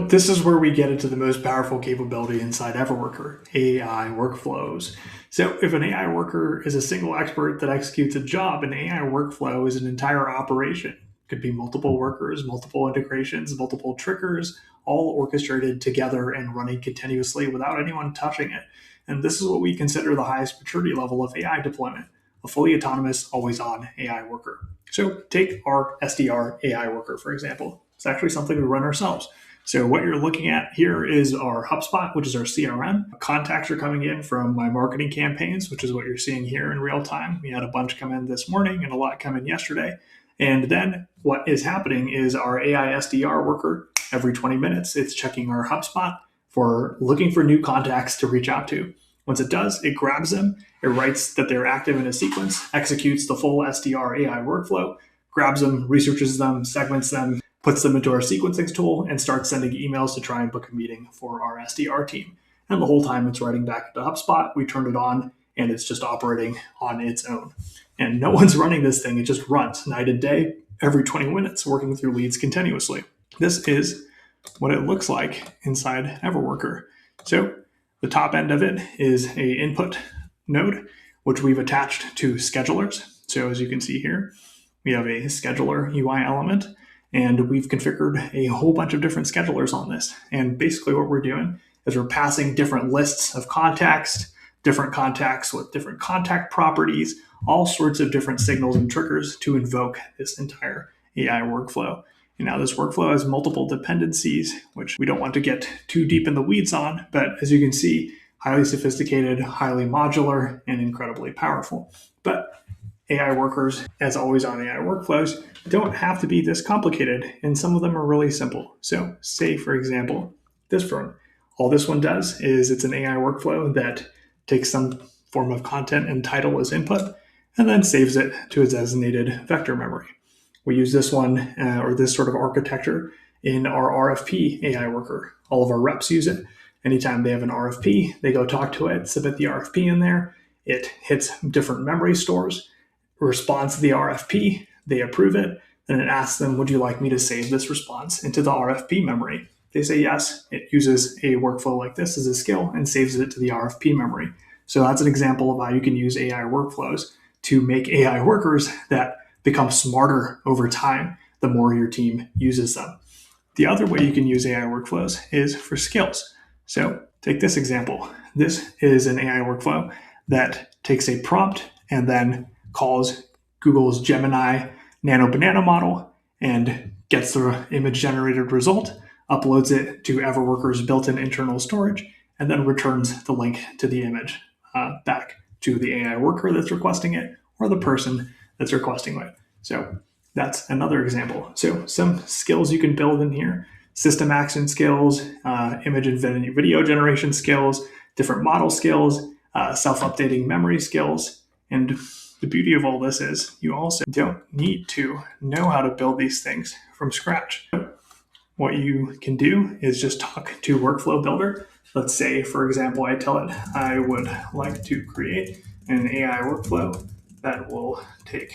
this is where we get into the most powerful capability inside EverWorker, AI workflows. So if an AI worker is a single expert that executes a job, an AI workflow is an entire operation. It could be multiple workers, multiple integrations, multiple triggers, all orchestrated together and running continuously without anyone touching it. And this is what we consider the highest maturity level of AI deployment, a fully autonomous, always-on AI worker. So take our SDR AI worker, for example. It's actually something we run ourselves. So what you're looking at here is our HubSpot, which is our CRM. Contacts are coming in from my marketing campaigns, which is what you're seeing here in real time. We had a bunch come in this morning and a lot come in yesterday. And then what is happening is our AI SDR worker, every 20 minutes, it's checking our HubSpot for looking for new contacts to reach out to. Once it does, it grabs them, it writes that they're active in a sequence, executes the full SDR AI workflow, grabs them, researches them, segments them, puts them into our sequencing tool, and starts sending emails to try and book a meeting for our SDR team. And the whole time it's writing back to HubSpot, we turned it on, and it's just operating on its own. And no one's running this thing, it just runs night and day, every 20 minutes, working through leads continuously. This is what it looks like inside EverWorker. So the top end of it is an input node, which we've attached to schedulers. So as you can see here, we have a scheduler UI element, and we've configured a whole bunch of different schedulers on this. And basically what we're doing is we're passing different lists of contacts, different contacts with different contact properties, all sorts of different signals and triggers to invoke this entire AI workflow. And now this workflow has multiple dependencies, which we don't want to get too deep in the weeds on, but as you can see, highly sophisticated, highly modular, and incredibly powerful. But AI workers, as always on AI workflows, don't have to be this complicated, and some of them are really simple. So say, for example, this one. All this one does is it's an AI workflow that takes some form of content and title as input, and then saves it to a designated vector memory. We use this one, or this sort of architecture, in our RFP AI worker. All of our reps use it. Anytime they have an RFP, they go talk to it, submit the RFP in there. It hits different memory stores, responds to the RFP, they approve it, and it asks them, would you like me to save this response into the RFP memory? They say yes. It uses a workflow like this as a skill and saves it to the RFP memory. So that's an example of how you can use AI workflows to make AI workers that become smarter over time the more your team uses them. The other way you can use AI workflows is for skills. So take this example. This is an AI workflow that takes a prompt and then calls Google's Gemini Nano Banana model and gets the image generated result, uploads it to EverWorker's built-in internal storage, and then returns the link to the image back to the AI worker that's requesting it or the person that's requesting it. So that's another example. So some skills you can build in here: system action skills, image and video generation skills, different model skills, self-updating memory skills. And the beauty of all this is you also don't need to know how to build these things from scratch. What you can do is just talk to Workflow Builder. Let's say, for example, I tell it I would like to create an AI workflow that will take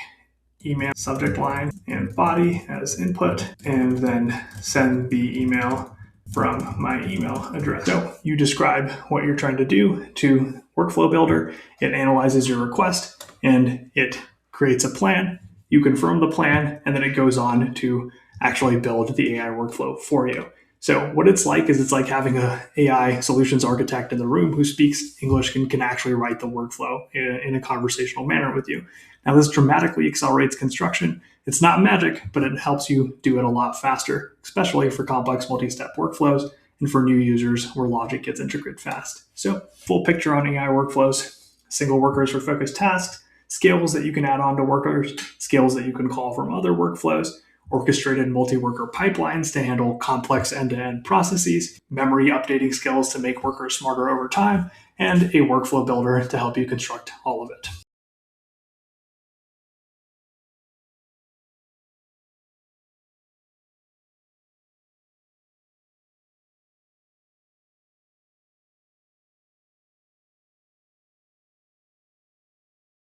email subject line and body as input, and then send the email from my email address. So you describe what you're trying to do to Workflow Builder. It analyzes your request and it creates a plan. You confirm the plan, and then it goes on to actually build the AI workflow for you. So what it's like is it's like having an AI solutions architect in the room who speaks English and can actually write the workflow in a conversational manner with you. Now, this dramatically accelerates construction. It's not magic, but it helps you do it a lot faster, especially for complex multi-step workflows and for new users where logic gets integrated fast. So full picture on AI workflows: single workers for focused tasks, skills that you can add on to workers, skills that you can call from other workflows, orchestrated multi-worker pipelines to handle complex end-to-end processes, memory updating skills to make workers smarter over time, and a workflow builder to help you construct all of it.